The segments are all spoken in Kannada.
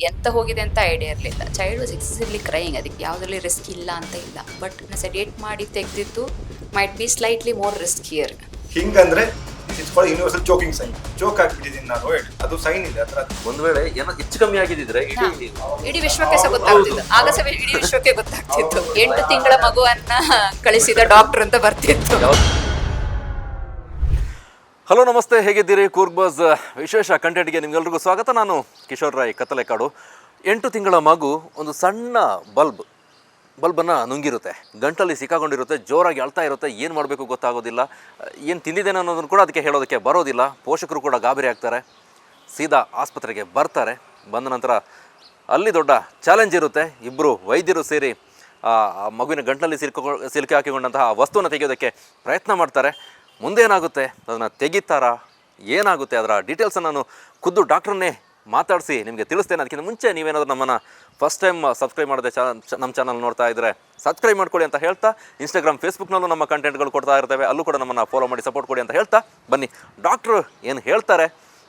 ಎಂತ ಹೋಗಿದೆ ಅಂತ ಐಡಿಯಾ ಇರಲಿಲ್ಲ. Child was excessively crying. ಅದಕ್ಕೆ ಯಾವುದ್ರಲ್ಲಿ ರಿಸ್ಕ್ ಇಲ್ಲ ಅಂತ ಇಲ್ಲ. ಬಟ್ ಸೆಡೇಟ್ ಮಾಡಿ ತೆಗೆದಿದ್ದು might be slightly more risk here. ಹಿಂಗಂದ್ರೆ it's for universal choking sign. Choke ಹಾಕ್ಬಿಟ್ಟಿದ್ದೀನಿ ನಾನು ಹೇಳಿ, ಅದು ಸೈನ್ ಇದೆ ಅದರ. ಒಂದ್ ವೇಳೆ ಏನೋ ಹೆಚ್ಚು ಕಮ್ಮಿ ಆಗಿದ್ರೆ ಇಡೀ ವಿಶ್ವಕ್ಕೆ ಸಹ ಗೊತ್ತಾಗ್ತಿತ್ತು. ಆಗ ಸಹ ಇಡೀ ವಿಶ್ವಕ್ಕೆ ಗೊತ್ತಾಗ್ತಿತ್ತು. 8 ತಿಂಗಳ ಮಗುವನ್ನ ಕಳಿಸಿದ ಡಾಕ್ಟರ್ ಅಂತ ಬರ್ತಿತ್ತು. ಹಲೋ ನಮಸ್ತೆ, ಹೇಗಿದ್ದೀರಿ? ಕೂರ್ಗ್ ಬಸ್ ವಿಶೇಷ ಕಂಟೆಂಟ್ಗೆ ನಿಮ್ಗೆಲ್ರಿಗೂ ಸ್ವಾಗತ. ನಾನು ಕಿಶೋರ್ ರಾಯ್, ಕತ್ತಲೆಕಾಡು. 8 ತಿಂಗಳ ಮಗು ಒಂದು ಸಣ್ಣ ಬಲ್ಬನ್ನು ನುಂಗಿರುತ್ತೆ, ಗಂಟಲ್ಲಿ ಸಿಕ್ಕಾಕೊಂಡಿರುತ್ತೆ, ಜೋರಾಗಿ ಅಳ್ತಾ ಇರುತ್ತೆ. ಏನು ಮಾಡಬೇಕು ಗೊತ್ತಾಗೋದಿಲ್ಲ, ಏನು ತಿಂದಿದ್ದೇನೆ ಅನ್ನೋದನ್ನು ಕೂಡ ಅದಕ್ಕೆ ಹೇಳೋದಕ್ಕೆ ಬರೋದಿಲ್ಲ. ಪೋಷಕರು ಕೂಡ ಗಾಬರಿ ಆಗ್ತಾರೆ, ಸೀದಾ ಆಸ್ಪತ್ರೆಗೆ ಬರ್ತಾರೆ. ಬಂದ ನಂತರ ಅಲ್ಲಿ ದೊಡ್ಡ ಚಾಲೆಂಜ್ ಇರುತ್ತೆ. ಇಬ್ಬರು ವೈದ್ಯರು ಸೇರಿ ಆ ಮಗುವಿನ ಗಂಟಲಲ್ಲಿ ಸಿಲುಕಿ ಹಾಕಿಕೊಂಡಂತಹ ವಸ್ತುವನ್ನು ತೆಗೆಯೋದಕ್ಕೆ ಪ್ರಯತ್ನ ಮಾಡ್ತಾರೆ. ಮುಂದೆ ಏನಾಗುತ್ತೆ, ಅದನ್ನು ತೆಗಿತಾರಾ, ಏನಾಗುತ್ತೆ, ಅದರ ಡೀಟೇಲ್ಸನ್ನು ನಾನು ಖುದ್ದು ಡಾಕ್ಟ್ರನ್ನೇ ಮಾತಾಡಿಸಿ ನಿಮಗೆ ತಿಳಿಸ್ತೇನೆ. ಅದಕ್ಕಿಂತ ಮುಂಚೆ ನೀವೇನಾದರೂ ನಮ್ಮನ್ನು ಫಸ್ಟ್ ಟೈಮ್ ಸಬ್ಸ್ಕ್ರೈಬ್ ಮಾಡದೆ ನಮ್ಮ ಚಾನಲ್ ನೋಡ್ತಾ ಇದ್ದರೆ ಸಬ್ಸ್ಕ್ರೈಬ್ ಮಾಡ್ಕೊಳ್ಳಿ ಅಂತ ಹೇಳ್ತಾ, ಇನ್ಸ್ಟಾಗ್ರಾಮ್ ಫೇಸ್ಬುಕ್ನಲ್ಲೂ ನಮ್ಮ ಕಂಟೆಂಟ್ಗಳು ಕೊಡ್ತಾ ಇರ್ತೇವೆ, ಅಲ್ಲೂ ಕೂಡ ನಮ್ಮನ್ನು ಫಾಲೋ ಮಾಡಿ ಸಪೋರ್ಟ್ ಕೊಡಿ ಅಂತ ಹೇಳ್ತಾ, ಬನ್ನಿ ಡಾಕ್ಟ್ರು ಏನು ಹೇಳ್ತಾರೆ,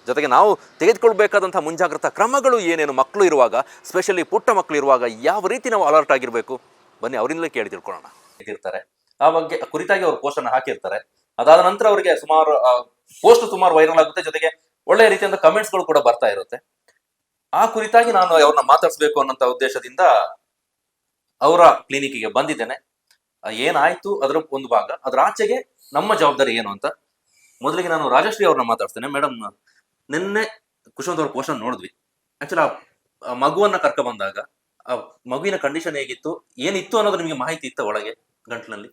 ಜೊತೆಗೆ ನಾವು ತೆಗೆದುಕೊಳ್ಬೇಕಾದಂಥ ಮುಂಜಾಗ್ರತಾ ಕ್ರಮಗಳು ಏನೇನು, ಮಕ್ಕಳು ಇರುವಾಗ, ಸ್ಪೆಷಲಿ ಪುಟ್ಟ ಮಕ್ಕಳು ಇರುವಾಗ ಯಾವ ರೀತಿ ನಾವು ಅಲರ್ಟ್ ಆಗಿರಬೇಕು, ಬನ್ನಿ ಅವರಿಂದಲೇ ಕೇಳಿ ತಿಳ್ಕೊಳ್ಳೋಣ. ಇರ್ತಾರೆ ಆ ಬಗ್ಗೆ ಕುರಿತಾಗಿ ಅವರು ಪೋಸ್ಟನ್ನು ಹಾಕಿರ್ತಾರೆ. ಅದಾದ ನಂತರ ಅವರಿಗೆ ಸುಮಾರು ವೈರಲ್ ಆಗುತ್ತೆ, ಜೊತೆಗೆ ಒಳ್ಳೆಯ ರೀತಿಯಿಂದ ಕಮೆಂಟ್ಸ್ಗಳು ಕೂಡ ಬರ್ತಾ ಇರುತ್ತೆ. ಆ ಕುರಿತಾಗಿ ನಾನು ಅವ್ರನ್ನ ಮಾತಾಡಿಸ್ಬೇಕು ಅನ್ನೋಂಥ ಉದ್ದೇಶದಿಂದ ಅವರ ಕ್ಲಿನಿಕ್ಗೆ ಬಂದಿದ್ದೇನೆ. ಏನಾಯ್ತು ಅದರ ಒಂದು ಭಾಗ, ಅದರ ಆಚೆಗೆ ನಮ್ಮ ಜವಾಬ್ದಾರಿ ಏನು ಅಂತ ಮೊದಲಿಗೆ ನಾನು ರಾಜಶ್ರೀ ಅವ್ರನ್ನ ಮಾತಾಡ್ತೇನೆ. ಮೇಡಮ್, ನಿನ್ನೆ ಕುಶವಂತ್ ಅವ್ರ ಪೋಸ್ಟ್ ನೋಡಿದ್ವಿ. ಆಕ್ಚುಲಿ ಆ ಮಗುವನ್ನ ಕರ್ಕ ಬಂದಾಗ ಆ ಮಗುವಿನ ಕಂಡೀಷನ್ ಹೇಗಿತ್ತು, ಏನಿತ್ತು ಅನ್ನೋದು ನಿಮಗೆ ಮಾಹಿತಿ ಇತ್ತ ಒಳಗೆ ಗಂಟ್ಲಿನಲ್ಲಿ?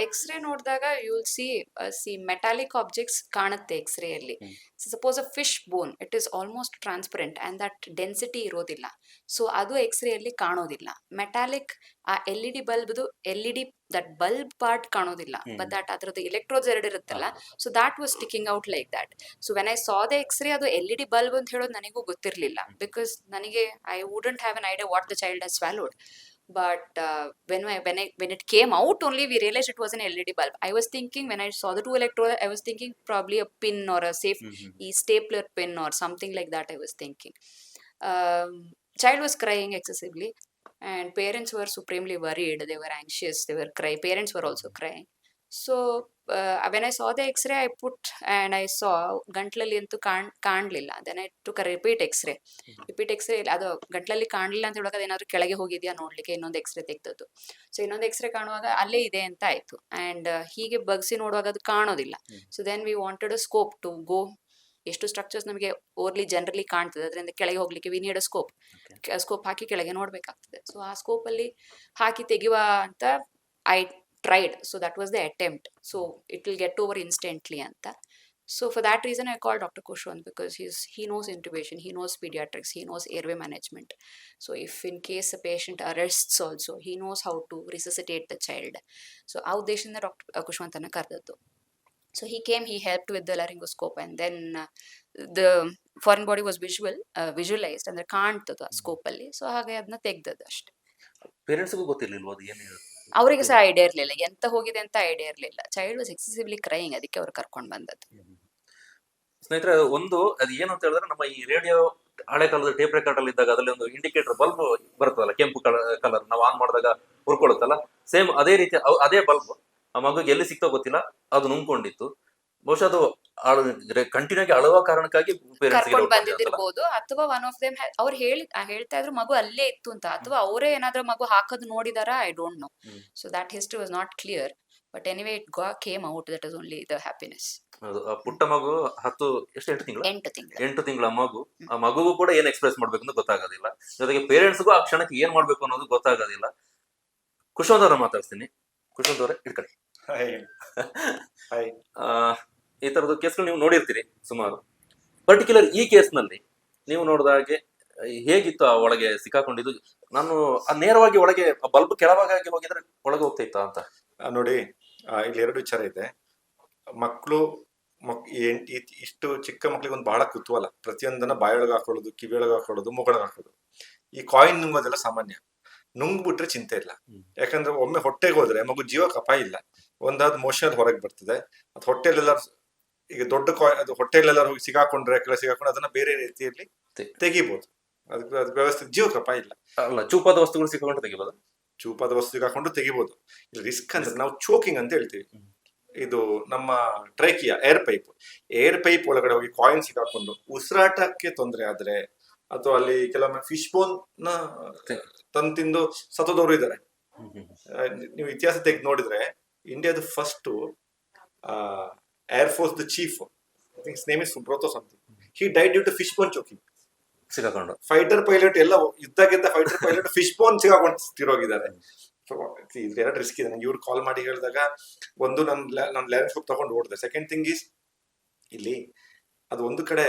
ಎಕ್ಸ್ರೇ ನೋಡಿದಾಗ you will see metallic objects ಕಾಣುತ್ತೆ ಎಕ್ಸ್ರೇ ಅಲ್ಲಿ. Suppose a fish bone, it is almost transparent and that density ಇರೋದಿಲ್ಲ. ಸೊ ಅದು ಎಕ್ಸ್ರೇ ಅಲ್ಲಿ ಕಾಣೋದಿಲ್ಲ. ಮೆಟಾಲಿಕ್ ಆ LED ಬಲ್ಬ್ದು ದಟ್ ಬಲ್ಬ್ ಪಾರ್ಟ್ ಕಾಣೋದಿಲ್ಲ, ಬಟ್ ದಟ್ ಅದ್ರದ್ದು ಎಲೆಕ್ಟ್ರೋಡ್ಸ್ ಎರಡು ಇರುತ್ತಲ್ಲ, so that was sticking out like that. So when I saw the x-ray, ಅದು LED ಬಲ್ಬ್ ಅಂತ ಹೇಳೋದು ನನಗೂ ಗೊತ್ತಿರಲಿಲ್ಲ, ಬಿಕಾಸ್ ನನಗೆ I wouldn't have an idea what the child has swallowed. But when it came out, only we realized it was an LED bulb. I was thinking, when I saw the 2 electrodes, I was thinking probably a pin or a safe stapler pin or something like that. I was thinking. Child was crying excessively, and parents were supremely worried. They were anxious. They were crying. Parents were also crying. So when I saw the X-ray, I saw ಗಂಟ್ಲಲ್ಲಿ ಅಂತೂ ಕಾಣಲಿಲ್ಲ. Then I took a repeat X-ray. ಅದು ಗಂಟ್ಲಲ್ಲಿ ಕಾಣಲಿಲ್ಲ ಅಂತ ಹೇಳುವಾಗ ಅದೇನಾದ್ರು ಕೆಳಗೆ ಹೋಗಿದ್ಯಾ ನೋಡ್ಲಿಕ್ಕೆ ಇನ್ನೊಂದು ಎಕ್ಸ್ರೇ ತೆಗೆದದ್ದು. ಸೊ ಇನ್ನೊಂದು ಎಕ್ಸ್ರೇ ಕಾಣುವಾಗ ಅಲ್ಲೇ ಇದೆ ಅಂತ ಆಯ್ತು. ಅಂಡ್ ಹೀಗೆ ಬಗ್ಸಿ ನೋಡುವಾಗ ಅದು ಕಾಣೋದಿಲ್ಲ. So then we wanted a scope to go. ಎಷ್ಟು ಸ್ಟ್ರಕ್ಚರ್ಸ್ ನಮಗೆ ಓರ್ಲಿ ಜನರಲಿ ಕಾಣ್ತದೆ, ಅದರಿಂದ ಕೆಳಗೆ ಹೋಗ್ಲಿಕ್ಕೆ ವಿ ನೀಡ್ ಅ ಸ್ಕೋಪ್ ಹಾಕಿ ಕೆಳಗೆ ನೋಡ್ಬೇಕಾಗ್ತದೆ. ಸೊ ಆ ಸ್ಕೋಪ್ ಅಲ್ಲಿ ಹಾಕಿ ತೆಗೆಯುವ ಅಂತ I tried. So that was the attempt. So it will get over instantly anta. So for that reason I called Dr. Kushwant, because he knows intubation, he knows pediatrics, he knows airway management. So if in case a patient arrests also, he knows how to resuscitate the child. So ಆ ಉದ್ದೇಶದಿಂದ Dr. Kushwantana ಕರೆದದ್ದು. So he came, he helped with the laryngoscope, and then the foreign body was visualized ಅಂದ್ರೆ ಕಾಣ್ತದ ಸ್ಕೋಪ್ ಅಲ್ಲಿ. ಸೊ ಹಾಗೆ ಅದನ್ನ ತೆಗ್ದದ್ದು ಅಷ್ಟೇ. ಪೇರೆಂಟ್ಸ್ಗೂ ಗೊತ್ತಿರ್ಲಿಲ್ವಾ ಅದು ಏನು? ಅವರಿಗೆ ಸಹ ಐಡಿಯಾ ಇರಲಿಲ್ಲ, ಎಂತ ಹೋಗಿದೆ ಅಂತ ಐಡಿಯಾ ಇರಲಿಲ್ಲ. ಚೈಲ್ಡ್ ವಾಸ್ ಎಕ್ಸೆಸಿವ್ಲಿ ಕ್ರೈಯಿಂಗ್, ಅದಕ್ಕೆ ಅವ್ರು ಕರ್ಕೊಂಡು ಬಂದದ್ದು. ಸ್ನೇಹಿತರೆ, ಅದು ಏನು ಅಂತ ಹೇಳಿದ್ರೆ, ನಮ್ಮ ಈ ರೇಡಿಯೋ ಹಳೆ ಕಾಲದ ಟೇಪ್ ರೆಕಾರ್ಡ್ ಅಲ್ಲಿ ಇದ್ದಾಗ ಅದರಲ್ಲಿ ಒಂದು ಇಂಡಿಕೇಟರ್ ಬಲ್ಬ್ ಬರ್ತದಲ್ಲ, ಕೆಂಪು ಕಲರ್, ನಾವು ಆನ್ ಮಾಡಿದಾಗ ಉರ್ಕೊಳ್ಳುತ್ತಲ್ಲ, ಸೇಮ್ ಅದೇ ರೀತಿ ಅದೇ ಬಲ್ಬ್ ಆ ಮಗುಗೆ ಎಲ್ಲಿ ಸಿಕ್ತೋ ಗೊತ್ತಿಲ್ಲ, ಅದು ನುಂಗ್ಕೊಂಡಿತ್ತು. ಬಹುಶಃ ಅದು ಕಂಟಿನ್ಯೂ ಆಗಿ ಅಳುವ ಕಾರಣಕ್ಕಾಗಿ ಕರ್ಕೊಂಡು ಬಂದಿದ್ದಿರ್ಬೋದು, ಅಥವಾ ಒನ್ ಆಫ್ ದೇಮ್ ಅವ್ರು ಹೇಳ್ತಾ ಇದ್ರು ಮಗು ಅಲ್ಲೇ ಇತ್ತು ಅಂತ, ಅಥವಾ ಅವರೇ ಏನಾದ್ರೂ ಮಗು ಹಾಕೋದು ನೋಡಿದಾರ, I don't know. So that history was not clear, but anyway it came out. That is only the happiness. ಪುಟ್ಟ ಮಗು 8 ತಿಂಗಳ ಮಗು. ಆ ಮಗುಗೂ ಕೂಡ ಏನ್ ಎಕ್ಸ್ಪ್ರೆಸ್ ಮಾಡ್ಬೇಕು ಅಂತ ಗೊತ್ತಾಗೋದಿಲ್ಲ, ಜೊತೆಗೆ ಪೇರೆಂಟ್ಸ್ಗೂ ಆ ಕ್ಷಣಕ್ಕೆ ಏನ್ ಮಾಡ್ಬೇಕು ಅನ್ನೋದು ಗೊತ್ತಾಗೋದಿಲ್ಲ. ಕುಶವಂತ್ ಅವ್ರ ಮಾತಾಡ್ತೀನಿ. ಕುಶವಂತ್ ಅವರೇ ಇಟ್ಕೊಳ್ಳಿ. ಈ ತರದ್ದು ಕೇಸ್ಗಳು ನೀವು ನೋಡಿರ್ತೀರಿ ಸುಮಾರು. ಪರ್ಟಿಕ್ಯುಲರ್ ಈ ಕೇಸ್ನಲ್ಲಿ ನೀವು ನೋಡಿದ ಹಾಗೆ ಹೇಗಿತ್ತು ಆ ಒಳಗೆ ಸಿಕ್ಕಾಕೊಂಡಿದ್ದು? ನಾನು ನೇರವಾಗಿ ಒಳಗೆ ಬಲ್ಬ್ ಕೆಳಭಾಗಿ ಹೋಗಿದ್ರೆ ಒಳಗೆ ಹೋಗ್ತಾ ಇತ್ತ ಅಂತ ನೋಡಿ. ಇಲ್ಲಿ 2 ವಿಚಾರ ಇದೆ. ಮಕ್ಕಳು ಇಷ್ಟು ಚಿಕ್ಕ ಮಕ್ಳಿಗೆ ಒಂದು ಬಹಳ ಕುತೂಹಲ, ಪ್ರತಿಯೊಂದನ್ನ ಬಾಯೊಳಗೆ ಹಾಕೊಳ್ಳೋದು, ಕಿವಿಯೊಳಗೆ ಹಾಕೊಳ್ಳೋದು, ಮುಗಳಗೆ ಹಾಕೋದು. ಈ ಕಾಯಿನ್ ನುಂಗೋದೆಲ್ಲ ಸಾಮಾನ್ಯ. ನುಂಗ್ಬಿಟ್ರೆ ಚಿಂತೆ ಇಲ್ಲ, ಯಾಕಂದ್ರೆ ಒಮ್ಮೆ ಹೊಟ್ಟೆಗೆ ಹೋದ್ರೆ ಮಗು ಜೀವಕ್ಕೆ ಅಪಾಯ ಇಲ್ಲ. ಒಂದಾದ ಮೋಷನ್ ಹೊರಗೆ ಬರ್ತದೆ. ಅದು ಹೊಟ್ಟೆಲೆಲ್ಲ, ಈಗ ದೊಡ್ಡ ಅದು ಹೊಟ್ಟೆಲೆಲ್ಲ ಹೋಗಿ ಸಿಗಾಕೊಂಡ್ರೆ ಅದನ್ನ ಬೇರೆ ರೀತಿಯಲ್ಲಿ ತೆಗಿಬಹುದು. ಅದಕ್ಕೆ ವ್ಯವಸ್ಥೆ ಜೀವಕ್ಕೆ ಅಪಾಯ ಇಲ್ಲ. ಅಲ್ಲ, ಚೂಪಾದ ವಸ್ತುಗಳು ಸಿಕ್ಕೊಂಡು ತೆಗಿಬೋದು. ಚೂಪಾದ ವಸ್ತು ಹಾಕೊಂಡು ತೆಗಿಬಹುದು. ರಿಸ್ಕ್ ಅಂದ್ರೆ ನಾವು ಚೋಕಿಂಗ್ ಅಂತ ಹೇಳ್ತೀವಿ. ಇದು ನಮ್ಮ ಟ್ರೈಕಿಯ ಏರ್ ಪೈಪ್ ಒಳಗಡೆ ಹೋಗಿ ಕಾಯಿನ್ ಸಿಕ್ಕಾಕೊಂಡು ಉಸಿರಾಟಕ್ಕೆ ತೊಂದರೆ ಆದ್ರೆ, ಅಥವಾ ಅಲ್ಲಿ ಕೆಲವೊಮ್ಮೆ ಫಿಶ್ ಬೋನ್ ನ ತಿಂದು ಸತ್ತೋದವರು ಇದ್ದಾರೆ. ನೀವು ಇತಿಹಾಸ ತೆಗೆದು ನೋಡಿದ್ರೆ ಇಂಡಿಯಾದ first air force the chief, name is Broto something, he died due to fish bone choking. ಸಿಕ್ಕಾಕೊಂಡು ಫೈಟರ್ ಪೈಲಟ್ ಎಲ್ಲ ಯುದ್ಧಕ್ಕಿಂತ ಫೈಟರ್ ಪೈಲಟ್ ಫಿಶ್ ಬೋನ್ ಸಿಗಾಕೊಂಡು ತಿರೋಗಿದ್ದಾರೆ. ಸೊ ಇದು ಎರಡು ರಿಸ್ಕ್ ಇದೆ. ನಂಗೆ ಇವ್ರು ಕಾಲ್ ಮಾಡಿ ಹೇಳಿದಾಗ, ಒಂದು ನನ್ನ ಲ್ಯಾನ್ಸ್ಕೋಪ್ ತಗೊಂಡು ಓಡಿದೆ. ಸೆಕೆಂಡ್ ಥಿಂಗ್ ಈಸ್, ಇಲ್ಲಿ ಅದು ಒಂದು ಕಡೆ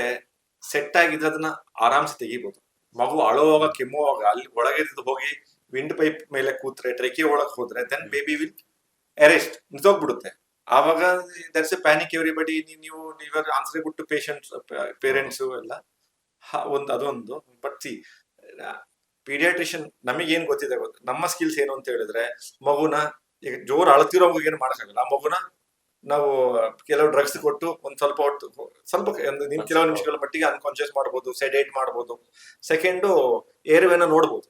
ಸೆಟ್ ಆಗಿದ್ರೆ ಅದನ್ನ ಆರಾಮ್ಸೆ ತೆಗಿಬಹುದು. ಮಗು ಅಳುವಾಗ ಕೆಮ್ಮುವಾಗ ಅಲ್ಲಿ ಒಳಗೆ ಹೋಗಿ ವಿಂಡ್ ಪೈಪ್ ಮೇಲೆ ಕೂತ್ರೆ, ಟ್ರೆಕಿ ಒಳಗೆ ಹೋದ್ರೆ, ದೆನ್ ಬೇಬಿ ವಿಲ್ ಅರೆಸ್ಟ್, ನಿಂತೋಗ್ಬಿಡುತ್ತೆ. ಆವಾಗ ದಟ್ಸ್ ಎ ಪ್ಯಾನಿಕ್ ಎವ್ರಿಬಡಿ. ನೀವು ಆನ್ಸರೇಬಲ್ ಟು ಪೇರೆಂಟ್ಸ್ ಎಲ್ಲ ಅದೊಂದು. ಬಟ್ ಸಿ, ಪೀಡಿಯಾಟ್ರಿಷಿಯನ್ ನಮಗೇನ್ ಗೊತ್ತಿದೆ ನಮ್ಮ ಸ್ಕಿಲ್ಸ್ ಏನು ಅಂತ ಹೇಳಿದ್ರೆ, ಮಗುನ ಈಗ ಜೋರ್ ಅಳ್ತಿರೋ ಮಗು ಏನು ಮಾಡಕ್ಕಾಗಲ್ಲ. ಆ ಮಗುನ ನಾವು ಕೆಲವು ಡ್ರಗ್ಸ್ ಕೊಟ್ಟು ಒಂದ್ ಸ್ವಲ್ಪ ಕೆಲವು ನಿಮಿಷಗಳ ಮಟ್ಟಿಗೆ ಅನ್ಕಾನ್ಶಿಯಸ್ ಮಾಡ್ಬೋದು, ಸೆಡೇಟ್ ಮಾಡ್ಬೋದು. ಸೆಕೆಂಡು ಏರ್ವೇನ ನೋಡ್ಬೋದು.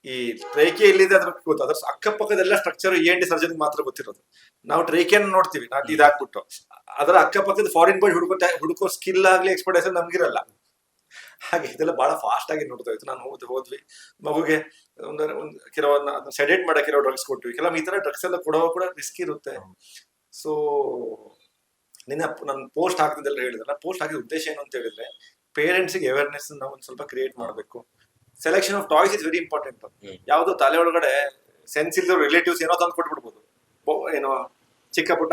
ಈ ಟ್ರೇಕೆ ಎಲ್ಲಿದೆ ಅದ್ರ ಗೊತ್ತು, ಅದ್ರ ಅಕ್ಕಪಕ್ಕದೆಲ್ಲ ಸ್ಟ್ರಕ್ಚರ್ ENT ಸರ್ಜನ್ ಮಾತ್ರ ಗೊತ್ತಿರೋದು. ನಾವು ಟ್ರೇಕೆಯನ್ನು ನೋಡ್ತೀವಿ, ನಾಟ್ ಇದಾಕ್ಬಿಟ್ಟು ಅದರ ಅಕ್ಕಪಕ್ಕದ ಫಾರಿನ್ ಬಾಡಿ ಹುಡುಕೋ ಸ್ಕಿಲ್ ಆಗ್ಲಿ ಎಕ್ಸ್ಪರ್ಟೈಸ್ ನಮ್ಗಿರಲ್ಲ. ಹಾಗೆ ಇದೆಲ್ಲ ಬಹಳ ಫಾಸ್ಟ್ ಆಗಿ ನೋಡ್ತಾ ಇತ್ತು. ನಾನು ಹೋದ್ವಿ ಮಗುಗೆ ಕೆಲವನ್ನ ಸೆಡೇಟ್ ಮಾಡಕ್ಕೆ ಕೆಲವು ಡ್ರಗ್ಸ್ ಕೊಟ್ವಿ. ಕೆಲವೊಮ್ಮೆ ಈ ತರ ಡ್ರಗ್ಸ್ ಎಲ್ಲ ಕೊಡುವಾಗ ಕೂಡ ರಿಸ್ಕ್ ಇರುತ್ತೆ. ಸೊ ನಾನು ಪೋಸ್ಟ್ ಹಾಕಿದ್ದೆಲ್ಲ ಹೇಳಿದ್ರಲ್ಲ, ಪೋಸ್ಟ್ ಹಾಕಿದ ಉದ್ದೇಶ ಏನು ಅಂತ ಹೇಳಿದ್ರೆ, ಪೇರೆಂಟ್ಸ್ಗೆ ಅವೇರ್ನೆಸ್ ನಾವು ಒಂದ್ ಸ್ವಲ್ಪ ಕ್ರಿಯೇಟ್ ಮಾಡಬೇಕು. Selection of toys is very important. ಯಾವ್ದೋ ತಲೆ ಒಳಗಡೆ ಸೆನ್ಸ್ ಇಲ್ದ ರಿಲೇಟಿವ್ಸ್ ಏನೋ ತಂದು ಕೊಟ್ಬಿಡ್ಬೋದು. ಏನೋ ಚಿಕ್ಕ ಪುಟ್ಟ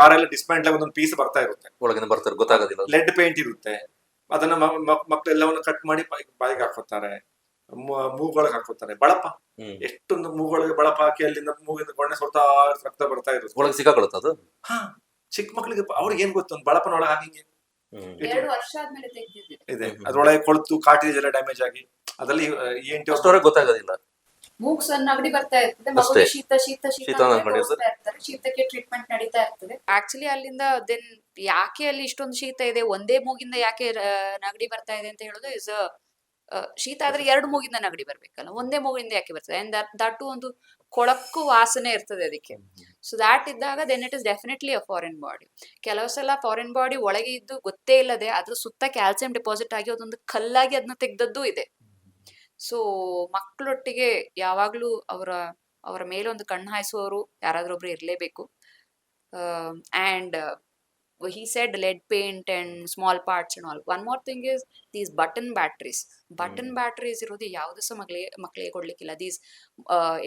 ಕಾರೆಲ್ಲ ಡಿಸ್ಮೆಂಟ್ಲ್ ಒಂದೊಂದು ಪೀಸ್ ಬರ್ತಾ ಇರುತ್ತೆ, ಒಳಗಿನ ಬರ್ತಾರೆ, ಗೊತ್ತಾಗೋದಿಲ್ಲ. ಲೆಡ್ ಪೇಂಟ್ ಇರುತ್ತೆ, ಅದನ್ನ ಮಕ್ಳು ಎಲ್ಲವನ್ನು ಕಟ್ ಮಾಡಿ ಬಾಯಿಗೆ ಹಾಕೋತಾರೆ, ಮೂಗೊಳಗೆ ಹಾಕೋತಾರೆ. ಬಳಪ, ಎಷ್ಟೊಂದು ಮೂಗೊಳಗೆ ಬಳಪ ಹಾಕಿ ಅಲ್ಲಿಂದ ಮೂಗಿಂದ ಗೊಣ್ಣೆ ಸೊಡ್ತಾ ರಕ್ತ ಬರ್ತಾ ಇರುತ್ತೆ. ಒಳಗೆ ಸಿಕ್ಕಾಕೊಳ್ಳುತ್ತೆ ಅದು. ಚಿಕ್ಕ ಮಕ್ಳಿಗೆ ಅವ್ರಿಗೆ ಏನ್ ಗೊತ್ತು, ಒಂದು ಬಳಪನೊಳಗೆ ಹಾಕಿ 2 ವರ್ಷ ಆದ್ಮೇಲೆ ತೆಗ್ದಿದ್ದೆ ಇದೆ, ಅದ್ರೊಳಗೆ ಕೊಳ್ತು ಕಾಟೇಜ್ ಎಲ್ಲ ಡ್ಯಾಮೇಜ್ ಆಗಿ ಅದರಲ್ಲಿ ENT ಅಷ್ಟವರೆಗೆ ಗೊತ್ತಾಗೋದಿಲ್ಲ. ಮೂಗ್ ನಗಡಿ ಬರ್ತಾ ಇರ್ತದೆ, ಮಗುಗೆ ಶೀತ ಶೀತ ಶೀತ ಶೀತ ಅಂತ ಅನ್ಕೊಂಡಿರ್ತಾರೆ. ತೋರಿಸ್ತಾ ಇರ್ತಾರೆ. ಶೀತಕ್ಕೆ ಟ್ರೀಟ್ಮೆಂಟ್ ನಡೀತಾ ಇರ್ತದೆ. ಆಕ್ಚುಲಿ ಅಲ್ಲಿಂದ ದೆನ್ ಯಾಕೆ ಅಲ್ಲಿ ಇಷ್ಟೊಂದು ಶೀತ ಇದೆ, ಒಂದೇ ಮೂಗಿಂದ ಯಾಕೆ ನಗಡಿ ಬರ್ತಾ ಇದೆ ಅಂತ ಹೇಳೋದು ಇಸ್ ಶೀತ ಆದ್ರೆ 2 ಮೂಗಿಂದ ನಗಡಿ ಬರ್ಬೇಕಲ್ಲ, ಒಂದೇ ಮೂಗಿಂದ ಯಾಕೆ ಬರ್ತದೆ? ಅಂಡ್ ದಟ್ ಒಂದು ಕೊಳಕು ವಾಸನೆ ಇರ್ತದೆ ಅದಕ್ಕೆ. ಸೊ ದಾಟ್ ಇದ್ದಾಗ then it is definitely a foreign body. ಕೆಲವು ಸಲ ಫಾರಿನ್ ಬಾಡಿ ಒಳಗೆ ಇದ್ದು ಗೊತ್ತೇ ಇಲ್ಲದೆ ಅದ್ರ ಸುತ್ತ ಕ್ಯಾಲ್ಸಿಯಂ ಡೆಪಾಸಿಟ್ ಆಗಿ ಅದೊಂದು ಕಲ್ಲಾಗಿ ಅದನ್ನ ತೆಗ್ದದ್ದು ಇದೆ. ಸೊ ಮಕ್ಕಳೊಟ್ಟಿಗೆ ಯಾವಾಗ್ಲೂ ಅವರ ಮೇಲೆ ಒಂದು ಕಣ್ಣು ಹಾಯಿಸುವವರು ಯಾರಾದ್ರೂ ಒಬ್ರು ಇರ್ಲೇಬೇಕು. And he said lead paint and small parts and all. One more thing is these button batteries ಇರೋದು ಯಾವ್ದು ಸಹ ಮಕ್ಕಳಿಗೆ ಕೊಡ್ಲಿಕ್ಕಿಲ್ಲ. these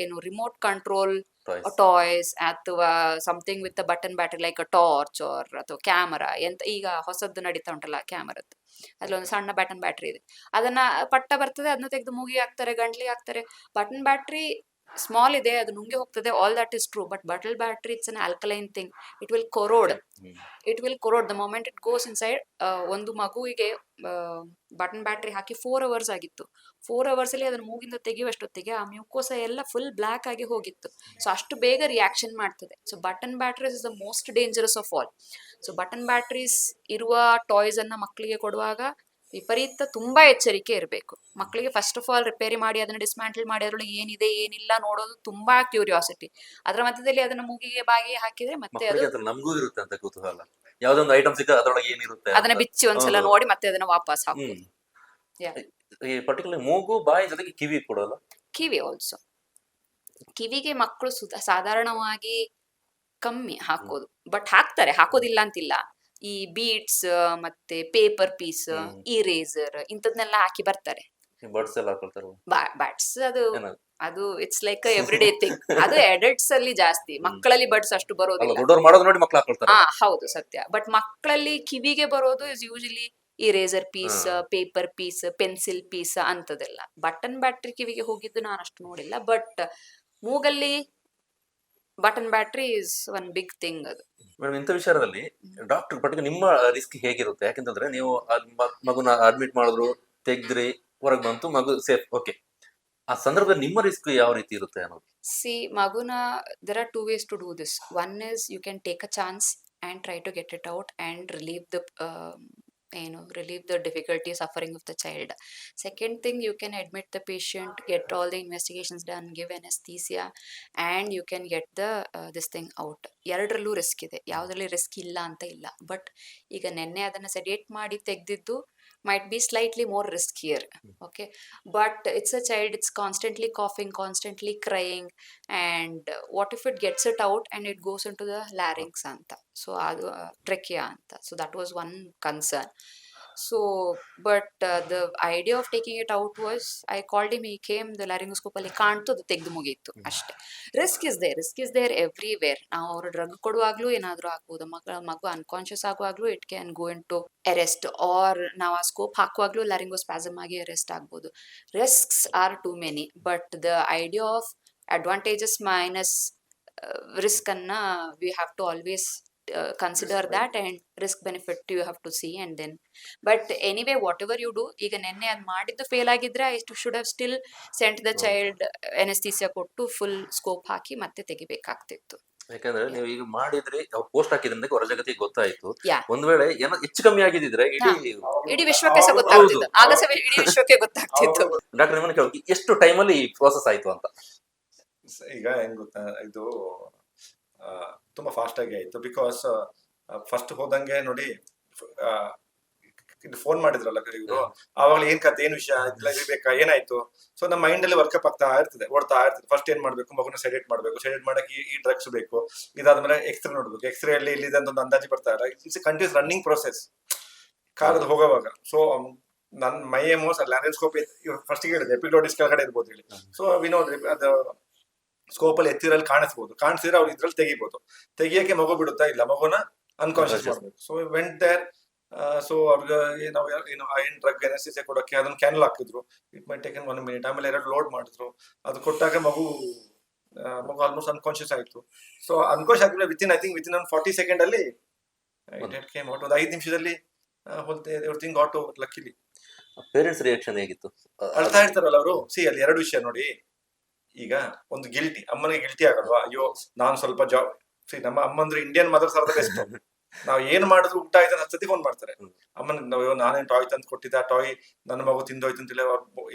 ಏನು ರಿಮೋಟ್ ಕಂಟ್ರೋಲ್ ಟಾಯ್ಸ್ ಅಥವಾ something with button battery like a torch or ಅಥವಾ ಕ್ಯಾಮರಾ, ಎಂತ ಈಗ ಹೊಸದ್ದು ನಡೀತಾ ಉಂಟಲ್ಲ ಕ್ಯಾಮರದ್ದು, ಅದ್ರೊಂದು ಸಣ್ಣ ಬಟನ್ ಬ್ಯಾಟ್ರಿ ಇದೆ, ಅದನ್ನ ಪಟ್ಟ ಬರ್ತದೆ, ಅದನ್ನ ತೆಗೆದು ಮೂಗಿ ಹಾಕ್ತಾರೆ, ಗಂಟ್ಲಿಗೆ ಹಾಕ್ತಾರೆ. ಬಟನ್ ಬ್ಯಾಟ್ರಿ ಸ್ಮಾಲ್ ಇದೆ, ಅದು ನುಂಗಿ ಹೋಗ್ತದೆ, all that is true. But button battery it's an alkaline thing, it will corrode the moment it goes inside. ಒಂದು ಮಗುವಿಗೆ ಬಟನ್ ಬ್ಯಾಟ್ರಿ ಹಾಕಿ 4 hours ಆಗಿತ್ತು. 4 hours ಅಲ್ಲಿ ಅದನ್ನ ಮೂಗಿಂದ ತೆಗೆಯುವಷ್ಟೊತ್ತಿಗೆ ಆ ಮ್ಯೂಕೋಸ ಎಲ್ಲ ಫುಲ್ ಬ್ಲಾಕ್ ಆಗಿ ಹೋಗಿತ್ತು. ಸೊ ಅಷ್ಟು ಬೇಗ ರಿಯಾಕ್ಷನ್ ಮಾಡ್ತದೆ. So button batteries is the most dangerous of all. So button batteries ಇರುವ ಟಾಯ್ಸ್ ಅನ್ನ ಮಕ್ಕಳಿಗೆ ಕೊಡುವಾಗ ವಿಪರೀತ ತುಂಬಾ ಎಚ್ಚರಿಕೆ ಇರಬೇಕು. ಮಕ್ಕಳಿಗೆ ಫಸ್ಟ್ ಆಫ್ ಆಲ್ ರಿಪೇರಿ ಮಾಡಿ ಅದನ್ನ ಡಿಸ್ಮ್ಯಾಂಟಲ್ ಮಾಡಿ ಅದ್ರೊಳಗೆ ಏನಿದೆ ಏನಿಲ್ಲ ನೋಡೋದು ತುಂಬಾ ಕ್ಯೂರಿಯಾಸಿಟಿ. ಅದರ ಮಧ್ಯದಲ್ಲಿ ಅದನ್ನ ಮೂಗಿಗೆ ಬಾಗಿ ಹಾಕಿದ್ರೆ ಮತ್ತೆ ಅದು ನಮಗೂ ಇರುತ್ತೆ ಅಂತ ಕುತೂಹಲ. ಯಾವ್ದೊಂದು ಐಟಮ್ ಸಿಕ್ಕ ಅದ್ರೊಳಗೆ ಏನಿರುತ್ತೆ ಅದನ್ನ ಬಿಚ್ಚಿ ಒಂದ್ಸಲ ನೋಡಿ ಮತ್ತೆ ಅದನ್ನ ವಾಪಸ್ ಹಾಕೋದು. ಈ ಪರ್ಟಿಕ್ಯುಲರ್ ಮೂಗು ಬಾಯಿ ಜೊತೆಗೆ ಕಿವಿ ಕೊಡಲ್ಲ. ಕಿವಿ ಆಲ್ಸೋ, ಕಿವಿಗೆ ಮಕ್ಕಳು ಸಾಧಾರಣವಾಗಿ ಕಮ್ಮಿ ಹಾಕೋದು, ಬಟ್ ಹಾಕೋದಿಲ್ಲ ಅಂತಿಲ್ಲ. ಈ ಬೀಡ್ಸ್ ಮತ್ತೆ ಪೇಪರ್ ಪೀಸ್, ಇರೇಸರ್ ಇಂಥದ್ನೆಲ್ಲ ಹಾಕಿ ಬರ್ತಾರೆ. ಬರ್ಡ್ಸ್ ಎಲ್ಲ ಹಾಕೊಳ್ತಾರೆ. ಬ್ಯಾಟ್ಸ್ ಅದು it's like every day thing. ಅದು ಅಡಲ್ಟ್ಸ್ ಅಲ್ಲಿ ಜಾಸ್ತಿ, ಮಕ್ಕಳಲ್ಲಿ ಬಡ್ಸ್ ಅಷ್ಟು ಬರೋದಿಲ್ಲ. ಹೌದು ಸತ್ಯ. ಬಟ್ ಮಕ್ಕಳಲ್ಲಿ ಕಿವಿಗೆ ಬರೋದು is usually eraser piece, paper piece, pencil piece ಅಂತದೆಲ್ಲ. ಬಟನ್ ಬ್ಯಾಟ್ರಿ ಕಿವಿಗೆ ಹೋಗಿದ್ದು ನಾನು ಅಷ್ಟು ನೋಡಿಲ್ಲ. ಬಟ್ ಮೂಗಲ್ಲಿ button battery is one big thing. ಅದು ಮೇಡಮ್, ಇಂಥ ವಿಚಾರದಲ್ಲಿ ಡಾಕ್ಟರ್ ಪರ್ಟಿಕ್ಯುಲರ್ ನಿಮ್ಮ ರಿಸ್ಕ್ ಹೇಗಿರುತ್ತೆ? ಯಾಕೆಂತಂದ್ರೆ ನೀವು ಮಗುನ ಅಡ್ಮಿಟ್ ಮಾಡಿದ್ರು, ತೆಗ್ದ್ರಿ, ಹೊರಗೆ ಬಂತು, ಮಗು ಸೇಫ್, ಓಕೆ. ಆ ಸಂದರ್ಭದಲ್ಲಿ ನಿಮ್ಮ ರಿಸ್ಕ್ ಯಾವ ರೀತಿ ಇರುತ್ತೆ ಅನ್ನೋದು? ಮಗುನ there are 2 ways to do this. One is you can take a chance and try to get it out and relieve the relieve the difficulty suffering of the child. Second thing, you can admit the patient, get all the investigations done, give anesthesia, and you can get the this thing out. ಎರಡರಲ್ಲೂ ರಿಸ್ಕ್ ಇದೆ, ಯಾವುದರಲ್ಲಿ ರಿಸ್ಕ್ ಇಲ್ಲ ಅಂತ ಇಲ್ಲ. ಬಟ್ ಈಗ ನೆನ್ನೆ ಅದನ್ನ ಸೆಡೇಟ್ ಮಾಡಿ ತೆಗೆದಿದ್ದು might be slightly more riskier. Okay, but it's a child, it's constantly coughing, constantly crying, and what if it gets it out and it goes into the larynx anta, so adu trachea anta, so that was one concern. So but the idea of taking it out was, I called him, he came, the laryngoscope ಅಲ್ಲಿ ಕಾಣ್ತು, ಅದು ತೆಗೆದು ಮುಗೀತು ಅಷ್ಟೇ. Risk is there everywhere. ನಾವು ಅವರು ಡ್ರಗ್ ಕೊಡುವಾಗ್ಲೂ ಏನಾದರೂ ಆಗ್ಬೋದು, ಮಗು ಅನ್ಕಾನ್ಶಿಯಸ್ ಆಗುವಾಗ್ಲೂ it can go into arrest, or ನಾವು ಆ ಸ್ಕೋಪ್ ಹಾಕುವಾಗ್ಲೂ ಲ್ಯಾರಿಂಗೋಸ್ಪಾಸಮ್ ಆಗಿ ಅರೆಸ್ಟ್ ಆಗ್ಬೋದು. Risks are too many, but the idea of advantages minus risk anna we have to always consider that, and risk benefit you have to see, and then but anyway whatever you do, ಈಗ ನೆನ್ನೆ ಅದ್ ಮಾಡಿದ್ದು ಫೇಲ್ ಆಗಿದ್ರೆ I should have still sent the child anesthesia ಕೊಟ್ಟು ಫುಲ್ ಸ್ಕೋಪ್ ಹಾಕಿ ಮತ್ತೆ ತೆಗಿಬೇಕಾಗ್ತಿತ್ತು. ಯಾಕಂದ್ರೆ ನೀವು ಈಗ ಮಾಡಿದ್ರಿ, ಪೋಸ್ಟ್ ಹಾಕಿದ್ರಿಂದ ಹೊರ ಜಗತ್ತಿಗೆ ಗೊತ್ತಾಯ್ತು. Yeah. ಒಂದ್ ವೇಳೆ ಏನೋ ಹೆಚ್ಚು ಕಮ್ಮಿ ಆಗಿದ್ರೆ ಇಡೀ ವಿಶ್ವಕ್ಕೆ ಸಹ ಗೊತ್ತಾಗ್ತಿತ್ತು, ಆಗ ಸಹ ಇಡೀ ವಿಶ್ವಕ್ಕೆ ಗೊತ್ತಾಗ್ತಿತ್ತು. ಡಾಕ್ಟರ್ ನಿಮ್ಮನ್ನ ಕೇಳಿ ಎಷ್ಟು ಟೈಮಲ್ಲಿ ಈ ಪ್ರೋಸೆಸ್ ಆಯ್ತು ಅಂತ? ಈಗ ಹೆಂಗ್ ಗೊತ್ತಾ, ಇದು ತುಂಬಾ ಫಾಸ್ಟ್ ಆಗಿ ಆಯ್ತು. ಬಿಕಾಸ್ ಫಸ್ಟ್ ಹೋದಂಗೆ ನೋಡಿ, ಫೋನ್ ಮಾಡಿದ್ರಲ್ಲ ಇವರು, ಆವಾಗ ಏನ್ ಕತೆ, ಏನ್ ವಿಷಯ ಇರ್ಬೇಕಾ, ಏನಾಯ್ತು. ಸೊ ನಮ್ಮ ಮೈಂಡ್ ಅಲ್ಲಿ ವರ್ಕಪ್ ಆಗ್ತಾ ಇರ್ತದೆ, ಓಡ್ತಾ ಇರ್ತದೆ. ಫಸ್ಟ್ ಏನ್ ಮಾಡ್ಬೇಕು, ಮಗುನ ಸೆಡೆಟ್ ಮಾಡ್ಬೇಕು, ಸೆಡೆಟ್ ಮಾಡಕ್ಕೆ ಈ ಡ್ರಗ್ಸ್ ಬೇಕು, ಇದಾದ್ಮೇಲೆ ಎಕ್ಸ್ರೇ ನೋಡ್ಬೇಕು, ಎಕ್ಸ್ರೇ ಅಲ್ಲಿ ಇಲ್ಲಿದೆ ಅಂತ ಒಂದು ಅಂದಾಜು ಬರ್ತಾ ಇಲ್ಲ. ಇಟ್ಸ್ ಕಂಟಿನ್ಯೂಸ್ ರನ್ನಿಂಗ್ ಪ್ರೊಸೆಸ್ ಕಾಲದ ಹೋಗೋವಾಗ. ಸೊ ನನ್ ಮೈ ಎಮೋಸ್ ಲ್ಯಾರಿಂಗೋಸ್ಕೋಪ್ ಫಸ್ಟ್ ಹೇಳಿದೆ, ಎಪಿಗ್ಲೋಟಿಸ್ ಕೆಳಗಡೆ ಇರ್ಬೋದು ಹೇಳಿ. ಸೊ ವಿನೋದ್ರಿ ಅದು ಸ್ಕೋಪ್ ಅಲ್ಲಿ ಎತ್ತಿರಲ್ಲಿ ಕಾಣಿಸಿದ್ರೆ ಅವ್ರು ಇದ್ರಲ್ಲಿ ತೆಗಿಬಹುದು. ತೆಗಿಯಕ್ಕೆ ಮಗು ಬಿಡುತ್ತಾ ಇಲ್ಲ, ಮಗುನ ಅನ್ಕಾನ್ಶಿಯಸ್ ಮಾಡ್ಬೇಕು. So went there. ಸೊ ಅವ್ರಿಗೆ ನಾವು ಏನ್ ಡ್ರಗ್ ಎನರ್ಸಿಸ್ ಕೊಡಕ್ಕೆ ಅದನ್ನ ಕ್ಯಾನಲ್ ಹಾಕಿದ್ರು. It may taken 1 minute. ಆಮೇಲೆ 2 ಲೋಡ್ ಮಾಡಿದ್ರು. ಅದು ಕೊಟ್ಟಾಗ ಮಗು ಆಲ್ಮೋಸ್ಟ್ ಅನ್ಕಾನ್ಶಿಯಸ್ ಆಯ್ತು. ಸೊ ಅನ್ಕಾನ್ಶಿಯಸ್ ಆಗಿದ್ರೆ ವಿತಿನ್ 40 ಸೆಕೆಂಡ್ ಅಲ್ಲಿ ಇಟ್ ಕೇಮ್ ಔಟ್. ಒಂದು 5 ನಿಮಿಷದಲ್ಲಿ everything got over luckily. Parents reaction ಹೇಗಿತ್ತು? ಅಳ್ತಾ ಇರ್ತಾರಲ್ಲ ಅವರು. ಅಲ್ಲಿ 2 ವಿಷಯ ನೋಡಿ. ಈಗ ಒಂದು ಗಿಲ್ಟಿ, ಅಮ್ಮನಿಗೆ ಗಿಲ್ಟಿ ಆಗಲ್ವಾ, ಅಯ್ಯೋ ನಾನು ಸ್ವಲ್ಪ ಜಾಬ್. ನಮ್ಮ ಅಮ್ಮಂದ್ರೆ Indian mothers are the best. ನಾವ್ ಏನ್ ಮಾಡಿದ್ರು ಊಟ ಆಯ್ತು ಅಂತ ಸತಿ ಫೋನ್ ಮಾಡ್ತಾರೆ. ಅಮ್ಮನ ನಾನೇನ್ ಟಾಯ್ ತಂದು ಕೊಟ್ಟಿದ್ದ, ಟಾಯ್ ನನ್ನ ಮಗು ತಿಂದೋಯ್ತು ಅಂತೇಳಿ ಅವ್ರು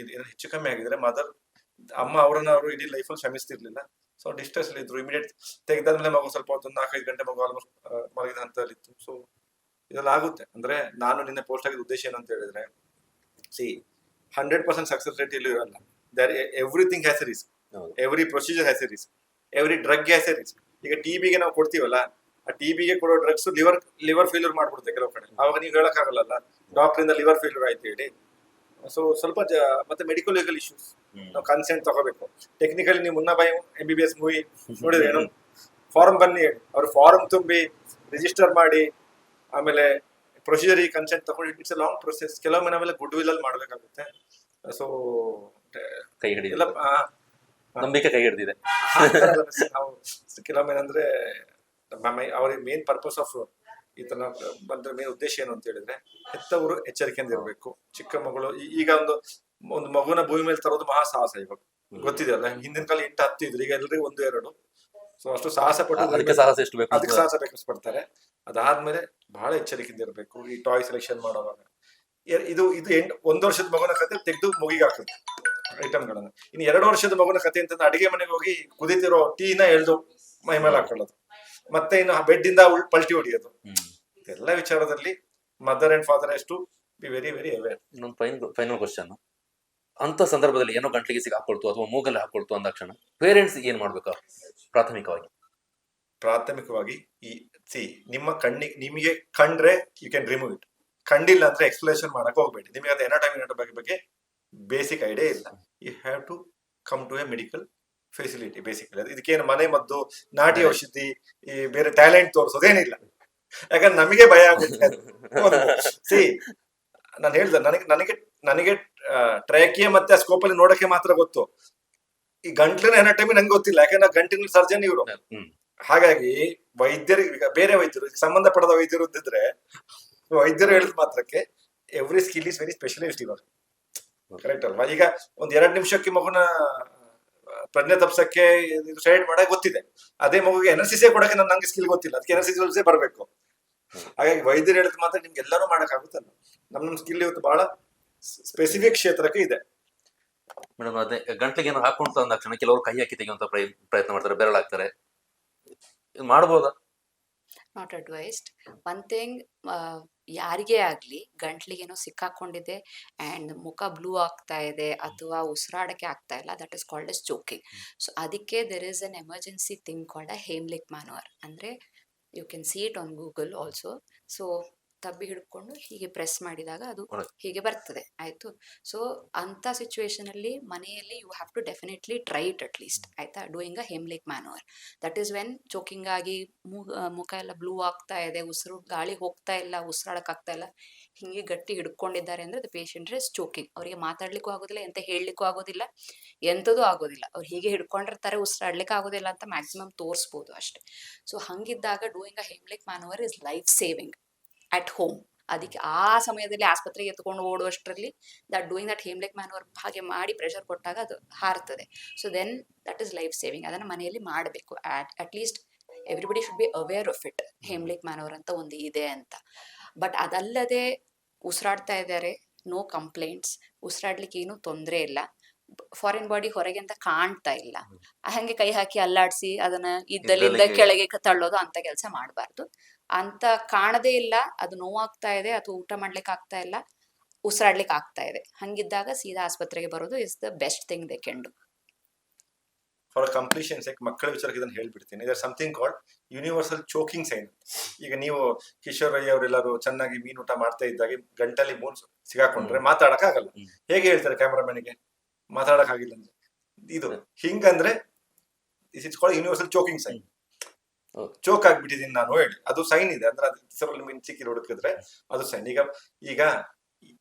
ಹೆಚ್ಚು ಕಮ್ಮಿ ಆಗಿದ್ರೆ ಅಮ್ಮ ಅವ್ರನ್ನ ಅವರು ಇಡೀ ಲೈಫಲ್ಲಿ ಶ್ರಮಿಸ್ತಿರ್ಲಿಲ್ಲ. ಸೊ ಡಿಸ್ಟ್ರೆಸ್ ಅಲ್ಲಿ ಇದ್ರು. ಇಮಿಡಿಯೇಟ್ ತೆಗೆದಾದ್ಮೇಲೆ ಮಗು ಸ್ವಲ್ಪ ಹೊತ್ತು 4-5 ಗಂಟೆ ಮಗು ಆಲ್ಮೋಸ್ಟ್ ಮಲಗಿದ ಹಂತದಲ್ಲಿತ್ತು. ಸೊ ಇದೆಲ್ಲ ಆಗುತ್ತೆ. ಅಂದ್ರೆ ನಾನು ನಿನ್ನೆ ಪೋಸ್ಟ್ ಆಗಿದ್ದ ಉದ್ದೇಶ ಏನಂತ ಹೇಳಿದ್ರೆ, 100% ಸಕ್ಸಸ್ ರೇಟ್ ಎಲ್ಲೂ ಇರಲ್ಲ. Everything has A risk, every procedure has A risk, every drug has A risk. ಈಗ ಟಿಬಿಗೆ ನಾವು ಕೊಡ್ತೀವಲ್ಲ, ಆ ಟಿಬಿಗೆ ಕೊಡೋ ಡ್ರಗ್ಸ್ ಲಿವರ್ ಫೇಲ್ಯೂರ್ ಮಾಡ್ಬಿಡುತ್ತೆ ಕೆಲವು ಕಡೆ. ಅವಾಗ ನೀವು ಹೇಳಕ್ಕಾಗಲ್ಲ ಡಾಕ್ಟರ್ ಇಂದ ಲಿವರ್ ಫೇಲ್ಯೂರ್ ಆಯ್ತು ಹೇಳಿ. ಸೊ ಸ್ವಲ್ಪ ಮತ್ತೆ ಮೆಡಿಕಲ್ ಲೀಗಲ್ ಇಶ್ಯೂಸ್, ನಾವು ಕನ್ಸೆಂಟ್ ತಗೋಬೇಕು. ಟೆಕ್ನಿಕಲಿ ನೀವು ಮುನ್ನಾಬಾಯಿ MBBS ಮೂವಿ ನೋಡಿದ್ರೆ ಏನು, ಫಾರ್ಮ್ ಬನ್ನಿ, ಅವ್ರು ಫಾರ್ಮ್ ತುಂಬಿ ರಿಜಿಸ್ಟರ್ ಮಾಡಿ ಆಮೇಲೆ ಪ್ರೊಸೀಜರ್ ಕನ್ಸೆಂಟ್ ತಗೊಂಡು ಇಟ್ಸ್ ಎ ಲಾಂಗ್ ಪ್ರೊಸೆಸ್. ಕೆಲವೊಮ್ಮೆ ನಾವೆಲ್ಲ ಗುಡ್ ವಿಲ್ ಅಲ್ಲಿ ಮಾಡ್ಬೇಕಾಗುತ್ತೆ. ಸೊ ಕೈ ಹಿಡಿದಿಲ್ಲ, ನಂಬಿಕೆ ಕೈ ಹಿಡಿದಿದೆ. ನಾವು ಕೆಲವೊಮ್ಮೆ ಏನಂದ್ರೆ ಅವ್ರಿಗೆ ಮೇನ್ ಪರ್ಪಸ್ ಆಫ್ ಈ ತರ ಬಂದ್ರೆ ಮೇನ್ ಉದ್ದೇಶ ಏನು ಅಂತ ಹೇಳಿದ್ರೆ, ಹೆತ್ತವರು ಎಚ್ಚರಿಕೆಯಿಂದ ಇರಬೇಕು. ಚಿಕ್ಕ ಮಗಳು ಈಗ ಒಂದು ಮಗುನ ಭೂಮಿ ಮೇಲೆ ತರೋದು ಮಹಾ ಸಾಹಸ. ಇವಾಗ ಗೊತ್ತಿದೆಯಲ್ಲ, ಹಿಂದಿನ ಕಾಲ 8-10 ಇದ್ರು, ಈಗ ಎಲ್ರಿಗೂ 1-2. ಸೊ ಅಷ್ಟು ಸಾಹಸ ಪಟ್ಟು ಅದಕ್ಕೆ ಸಾಹಸ ಬೇಕಿಸ್ಪಡ್ತಾರೆ. ಅದಾದ್ಮೇಲೆ ಬಹಳ ಎಚ್ಚರಿಕೆಯಿಂದ ಇರಬೇಕು ಈ ಟಾಯ್ ಸೆಲೆಕ್ಷನ್ ಮಾಡುವಾಗ. ಇದು 1 ವರ್ಷದ ಮಗುನ ಕತೆ ತೆಗೆದು ಮುಗಿಗೆ ಹಾಕುತ್ತೆ ಐಟಮ್ಗಳನ್ನ. ಇನ್ನು 2 ವರ್ಷದ ಮಗುನ ಕತೆ ಅಂತಂದ್ರೆ ಅಡಿಗೆ ಮನೆಗೆ ಹೋಗಿ ಕುದಿತಿರೋ ಟೀನ ಎಳ್ದು ಮೈ ಮೇಲೆ ಹಾಕೊಳ್ಳೋದು, ಮತ್ತೆ ಇನ್ನು ಬೆಡ್ ಇಂದ ಪಲ್ಟಿ ಹೊಡಿಯೋದು. ಇದೆಲ್ಲ ವಿಚಾರದಲ್ಲಿ mother and father has to be very very aware. ಇನ್ನೊಂದು ಫೈನಲ್ ಕ್ವಶನ್, ಅಂತ ಸಂದರ್ಭದಲ್ಲಿ ಏನೋ ಗಂಟ್ಲಿಗೆ ಹಾಕೊಳ್ತು ಅಥವಾ ಮೂಗಲ್ಲಿ ಹಾಕೊಳ್ತು ಅಂದಾಕ್ಷಣ ಪೇರೆಂಟ್ಸ್ ಏನ್ ಮಾಡ್ಬೇಕಾ? ಪ್ರಾಥಮಿಕವಾಗಿ ನಿಮ್ಮ ನಿಮಗೆ ಕಂಡ್ರೆ ಯು ಕ್ಯಾನ್ ರಿಮೂವ್ ಇಟ್. ಕಂಡಿಲ್ಲ ಅಂದ್ರೆ ಎಕ್ಸ್ಪ್ಲೇಷನ್ ಮಾಡಕ್ ಹೋಗ್ಬೇಡಿ. ನಿಮಗೆ ಅದು ಎನಾಟಮಿ ಬಗ್ಗೆ ಬೇಸಿಕ್ ಐಡಿಯಾ ಇಲ್ಲ. You have to come to a medical facility. Basically ಇದಕ್ಕೇನು ಮನೆ ಮದ್ದು, ನಾಟಿ ಔಷಧಿ, ಈ ಬೇರೆ ಟ್ಯಾಲೆಂಟ್ ತೋರಿಸೋದೇನಿಲ್ಲ. ಯಾಕಂದ್ರೆ ನಮಗೆ ಭಯ ಆಗುತ್ತೆ. ನಾನು ಹೇಳ್ದೆ, ನನಗೆ ಟ್ರ್ಯಾಕಿಯ ಮತ್ತೆ ಸ್ಕೋಪ್ ಅಲ್ಲಿ ನೋಡಕ್ಕೆ ಮಾತ್ರ ಗೊತ್ತು. ಈ ಗಂಟ್ಲಿನ ಎನಾಟಮಿ ನಂಗೆ ಗೊತ್ತಿಲ್ಲ, ಯಾಕಂದ್ರೆ ಗಂಟಿನ ಸರ್ಜನ್ ಇವರು. ಹಾಗಾಗಿ ವೈದ್ಯರಿಗೆ, ಬೇರೆ ವೈದ್ಯರು, ಸಂಬಂಧಪಡದ ವೈದ್ಯರು ಇದ್ದಿದ್ರೆ ವೈದ್ಯರು ಹೇಳಿದ ಮಾತ್ರಕ್ಕೆ every skill is very specialist ಇವಾಗ. ಕರೆಕ್ಟ್ ಅಲ್ವಾ? ಈಗ 1-2 ನಿಮಿಷಕ್ಕೆ ಮಗುನ ಪ್ರಜ್ಞೆ ತಪ್ಸಕ್ಕೆ ಸೈಡ್ ಮಾಡಕ್ ಗೊತ್ತಿದೆ. ಅದೇ ಮಗುಗೆ ಎನರ್ಸಿಸೇ ಕೊಡಕ್ಕೆ ನಂಗೆ ಸ್ಕಿಲ್ ಗೊತ್ತಿಲ್ಲ. ಅದಕ್ಕೆ ಎನರ್ಸಿಸೇ ಬರಬೇಕು. ಹಾಗಾಗಿ ವೈದ್ಯರು ಹೇಳಿದ್ ಮಾತ್ರ ನಿಮ್ಗೆ ಎಲ್ಲರೂ ಮಾಡಕ್ಕಾಗುತ್ತಲ್ಲ. ನಮ್ಮ ಸ್ಕಿಲ್ ಇವತ್ತು ಬಹಳ ಸ್ಪೆಸಿಫಿಕ್ ಕ್ಷೇತ್ರಕ್ಕೆ ಇದೆ. ಮೇಡಮ್ ಅದೇ ಗಂಟ್ಲಿಗೆ ಏನೋ ಹಾಕೊಂಡು ತಂದ ತಕ್ಷಣ ಕೆಲವರು ಕೈ ಹಾಕಿ ತೆಗೆಯುವಂತ ಪ್ರಯತ್ನ ಮಾಡ್ತಾರೆ, ಬೆರಳಾಗ್ತಾರೆ, ಇದು ಮಾಡ್ಬೋದಾ? Not advised. ಒನ್ ಥಿಂಗ್, ಯಾರಿಗೇ ಆಗಲಿ ಗಂಟ್ಲಿಗೇನೋ ಸಿಕ್ಕಾಕೊಂಡಿದೆ ಆ್ಯಂಡ್ ಮುಖ ಬ್ಲೂ ಆಗ್ತಾ ಇದೆ ಅಥವಾ ಉಸಿರಾಡಕ್ಕೆ ಆಗ್ತಾ ಇಲ್ಲ, that is called as choking. So ಅದಕ್ಕೆ there is an emergency thing called a Heimlich manoeuvre. ಅಂದರೆ you can see it on Google also. So ತಬ್ಬಿ ಹಿಡ್ಕೊಂಡು ಹೀಗೆ ಪ್ರೆಸ್ ಮಾಡಿದಾಗ ಅದು ಹೀಗೆ ಬರ್ತದೆ, ಆಯಿತು. ಸೊ ಅಂಥ ಸಿಚುವೇಶನಲ್ಲಿ ಮನೆಯಲ್ಲಿ you have to definitely try it at least, ಆಯಿತಾ, doing a Heimlich manoeuvre. That is when choking ಆಗಿ ಮುಖ ಎಲ್ಲ ಬ್ಲೂ ಆಗ್ತಾ ಇದೆ, ಉಸಿರು ಗಾಳಿ ಹೋಗ್ತಾ ಇಲ್ಲ, ಉಸಿರಾಡಕ್ಕಾಗ್ತಾ ಇಲ್ಲ, ಹೀಗೆ ಗಟ್ಟಿ ಹಿಡ್ಕೊಂಡಿದ್ದಾರೆ ಅಂದರೆ ದ ಪೇಷಂಟ್ ಇಸ್ ಚೋಕಿಂಗ್. ಅವರಿಗೆ ಮಾತಾಡ್ಲಿಕ್ಕೂ ಆಗೋದಿಲ್ಲ, ಎಂತ ಹೇಳಲಿಕ್ಕೂ ಆಗೋದಿಲ್ಲ, ಎಂಥದೂ ಆಗೋದಿಲ್ಲ. ಅವ್ರು ಹೀಗೆ ಹಿಡ್ಕೊಂಡಿರ್ತಾರೆ, ಉಸಿರಾಡ್ಲಿಕ್ಕೆ ಆಗೋದಿಲ್ಲ ಅಂತ ಮ್ಯಾಕ್ಸಿಮಮ್ ತೋರಿಸ್ಬೋದು ಅಷ್ಟೇ. ಸೊ ಹಂಗಿದ್ದಾಗ doing a Heimlich manoeuvre is life saving at home. ಅದಕ್ಕೆ ಆ ಸಮಯದಲ್ಲಿ ಆಸ್ಪತ್ರೆಗೆ ಎತ್ಕೊಂಡು ಓಡುವಷ್ಟರಲ್ಲಿ that doing that Heimlich manoeuvre ಹಾಗೆ ಮಾಡಿ ಪ್ರೆಷರ್ ಕೊಟ್ಟಾಗ ಅದು ಹಾರ್ತದೆ. So then that is life saving. ಅದನ್ನು ಮನೆಯಲ್ಲಿ ಮಾಡಬೇಕು. At least everybody should be aware of it, Heimlich manoeuvre ಅಂತ ಒಂದು ಇದೆ ಅಂತ. ಬಟ್ ಅದಲ್ಲದೆ ಉಸಿರಾಡ್ತಾ ಇದ್ದಾರೆ, ನೋ ಕಂಪ್ಲೇಂಟ್ಸ್, ಉಸಿರಾಡ್ಲಿಕ್ಕೆ ಏನೂ ತೊಂದರೆ ಇಲ್ಲ, ಫಾರಿನ್ ಬಾಡಿ ಹೊರಗೆ ಅಂತ ಕಾಣ್ತಾ ಇಲ್ಲ, ಹಂಗೆ ಕೈ ಹಾಕಿ ಅಲ್ಲಾಡಿಸಿ ಅದನ್ನ ಇದ್ದಲ್ಲಿಂದ ಕೆಳಗೆ ತಳ್ಳೋದು ಅಂತ ಕೆಲಸ ಮಾಡಬಾರ್ದು. ಅಂತ ಕಾಣದೇ ಇಲ್ಲ, ಅದು ನೋವಾಗ್ತಾ ಇದೆ ಅಥವಾ ಊಟ ಮಾಡ್ಲಿಕ್ಕೆ ಆಗ್ತಾ ಇಲ್ಲ, ಉಸಿರಾಡ್ಲಿಕ್ಕೆ ಆಗ್ತಾ ಇದೆ, ಹಂಗಿದ್ದಾಗ ಸೀದಾ ಆಸ್ಪತ್ರೆಗೆ ಬರೋದು is the best thing they can do. For completion sake ಮಕ್ಕಳ ವಿಚಾರಕ್ಕೆ ಇದನ್ನು ಹೇಳ್ಬಿಡ್ತೀನಿ. ಇದರ್ something called universal choking sign. ಈಗ ನೀವು ಕಿಶೋರ್ ರೈ ಅವರೆಲ್ಲರೂ ಚೆನ್ನಾಗಿ ಮೀನು ಊಟ ಮಾಡ್ತಾ ಇದ್ದಾಗ ಗಂಟಲಿ ಮೂನ್ ಸಿಗಾಕೊಂಡ್ರೆ ಮಾತಾಡಕ್ ಆಗಲ್ಲ. ಹೇಗೆ ಹೇಳ್ತಾರೆ ಕ್ಯಾಮರಾಮನ್ಗೆ ಮಾತಾಡಕ್ ಆಗಿಲ್ಲ ಅಂದ್ರೆ? ಇದು ಹಿಂಗಂದ್ರೆ this is called universal choking sign. Choke ಆಗ್ಬಿಟ್ಟಿದ್ದೀನಿ ನಾನು ಹೇಳಿ, ಅದು ಸೈನ್ ಇದೆ. ಅಂದ್ರೆ ಅದು ಮೀನ್ ಸಿಕ್ಕಿ ಹುಡುಕಿದ್ರೆ ಅದು ಸೈನ್. ಈಗ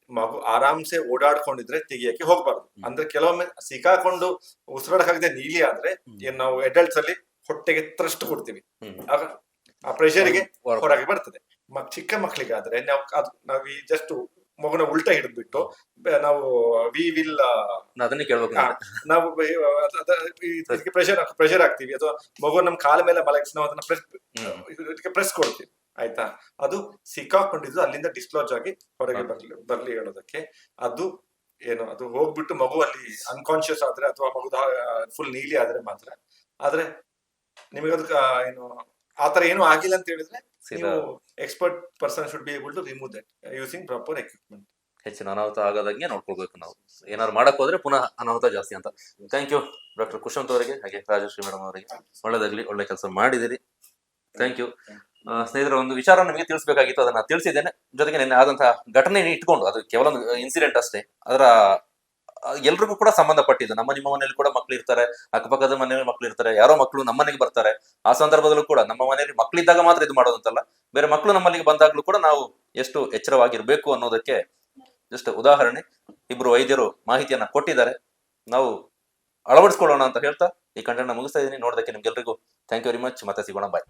ಮಗು ಆರಾಮ್ಸೆ ಓಡಾಡ್ಕೊಂಡಿದ್ರೆ ತೆಗಿಯಕ್ಕೆ ಹೋಗ್ಬಾರ್ದು. ಅಂದ್ರೆ ಕೆಲವೊಮ್ಮೆ ಸಿಕ್ಕಾಕೊಂಡು ಉಸಿರಾಡಕ್ಕಾಗದೆ ನೀಲಿ ಆದ್ರೆ ನಾವು ಅಡಲ್ಟ್ಸ್ ಅಲ್ಲಿ ಹೊಟ್ಟೆಗೆ ಥ್ರಸ್ಟ್ ಕೊಡ್ತೀವಿ, ಆಗ ಆ ಪ್ರೆಷರ್ಗೆ ಹೊರಗೆ ಬರ್ತದೆ. ಚಿಕ್ಕ ಮಕ್ಳಿಗಾದ್ರೆ ನಾವು ಜಸ್ಟ್ ಮಗುನ ಉಲ್ಟಾ ಹಿಡಿದ್ಬಿಟ್ಟು ನಾವು ವಿ ವಿಲ್ ಅದನ್ನೇ ಕೇಳ್ಬೇಕು, ನಾವು ಪ್ರೆಷರ್ ಆಗ್ತೀವಿ, ಅಥವಾ ಮಗು ನಮ್ ಕಾಲ ಮೇಲೆ ಮಲಗಿಸಿ ನಾವು ಅದನ್ನ ಪ್ರೆಸ್ ಕೊಡ್ತೀವಿ, ಆಯ್ತಾ. ಅದು ಸಿಕ್ಕಾಕೊಂಡಿದ್ದು ಅಲ್ಲಿಂದ ಡಿಸ್ಕ್ಲೋಸ್ ಆಗಿ ಹೊರಗೆ ಬರ್ಲಿ ಹೇಳೋದಕ್ಕೆ. ಅದು ಏನು ಅದು ಹೋಗ್ಬಿಟ್ಟು ಮಗು ಅಲ್ಲಿ ಅನ್ಕಾನ್ಶಿಯಸ್ ಆದ್ರೆ ಅಥವಾ ಮಗುದ ಫುಲ್ ನೀಲಿ ಆದ್ರೆ ಮಾತ್ರ. ಆದ್ರೆ ನಿಮಗದು ಏನು ಆತರ ಏನು ಆಗಿಲ್ಲ ಅಂತ ಹೇಳಿದ್ರೆ ನೀವು expert person should be able to remove that using proper equipment. ಹೆಚ್ಚಿನ ಅನಾಹುತ ಆಗೋದಂಗೆ ನೋಡ್ಕೊಳ್ಬೇಕು ನಾವು. ಏನಾದ್ರು ಮಾಡಕ್ ಹೋದ್ರೆ ಪುನಃ ಅನಾಹುತ ಜಾಸ್ತಿ ಅಂತ. ಥ್ಯಾಂಕ್ ಯು ಡಾಕ್ಟರ್ ಕುಶವಂತ್ ಅವರಿಗೆ, ಹಾಗೆ ರಾಜಶ್ರೀ ಮೇಡಮ್ ಅವರಿಗೆ. ಒಳ್ಳೆದಾಗ್ಲಿ, ಒಳ್ಳೆ ಕೆಲಸ ಮಾಡಿದಿರಿ. Thank you. ಸ್ನೇಹಿತರ, ಒಂದು ವಿಚಾರ ನಿಮಗೆ ತಿಳಿಸ್ಬೇಕಾಗಿತ್ತು, ಅದನ್ನ ತಿಳಿಸಿದ್ದೇನೆ. ಜೊತೆಗೆ ನಿನ್ನೆ ಆದಂತಹ ಘಟನೆ ಇಟ್ಕೊಂಡು, ಅದು ಕೇವಲ ಒಂದು ಇನ್ಸಿಡೆಂಟ್ ಅಷ್ಟೇ, ಅದರ ಎಲ್ರಿಗೂ ಕೂಡ ಸಂಬಂಧಪಟ್ಟಿದ್ದು. ನಮ್ಮ ನಿಮ್ಮ ಮನೆಯಲ್ಲಿ ಕೂಡ ಮಕ್ಳು ಇರ್ತಾರೆ, ಅಕ್ಕಪಕ್ಕದ ಮನೆಯಲ್ಲಿ ಮಕ್ಳು ಇರ್ತಾರೆ, ಯಾರೋ ಮಕ್ಕಳು ನಮ್ಮ ಮನೆಗೆ ಬರ್ತಾರೆ. ಆ ಸಂದರ್ಭದಲ್ಲೂ ಕೂಡ ನಮ್ಮ ಮನೆಯಲ್ಲಿ ಮಕ್ಳಿದ್ದಾಗ ಮಾತ್ರ ಇದು ಮಾಡೋದಂತಲ್ಲ, ಬೇರೆ ಮಕ್ಕಳು ನಮ್ಮಲ್ಲಿಗೆ ಬಂದಾಗ್ಲೂ ಕೂಡ ನಾವು ಎಷ್ಟು ಎಚ್ಚರವಾಗಿರ್ಬೇಕು ಅನ್ನೋದಕ್ಕೆ ಜಸ್ಟ್ ಉದಾಹರಣೆ. ಇಬ್ರು ವೈದ್ಯರು ಮಾಹಿತಿಯನ್ನ ಕೊಟ್ಟಿದ್ದಾರೆ, ನಾವು ಅಳವಡಿಸ್ಕೊಳ್ಳೋಣ ಅಂತ ಹೇಳ್ತಾ ಈ ಕಂಟೆಂಟ್ ಮುಗಿಸ್ತಾ ಇದ್ದೀನಿ. ನೋಡೋದಕ್ಕೆ ನಿಮ್ಗೆಲ್ರಿಗೂ ಥ್ಯಾಂಕ್ ಯು ವೆರಿ ಮಚ್. ಮತ್ತೆ ಸಿಗೋಣ, ಬಾಯ್.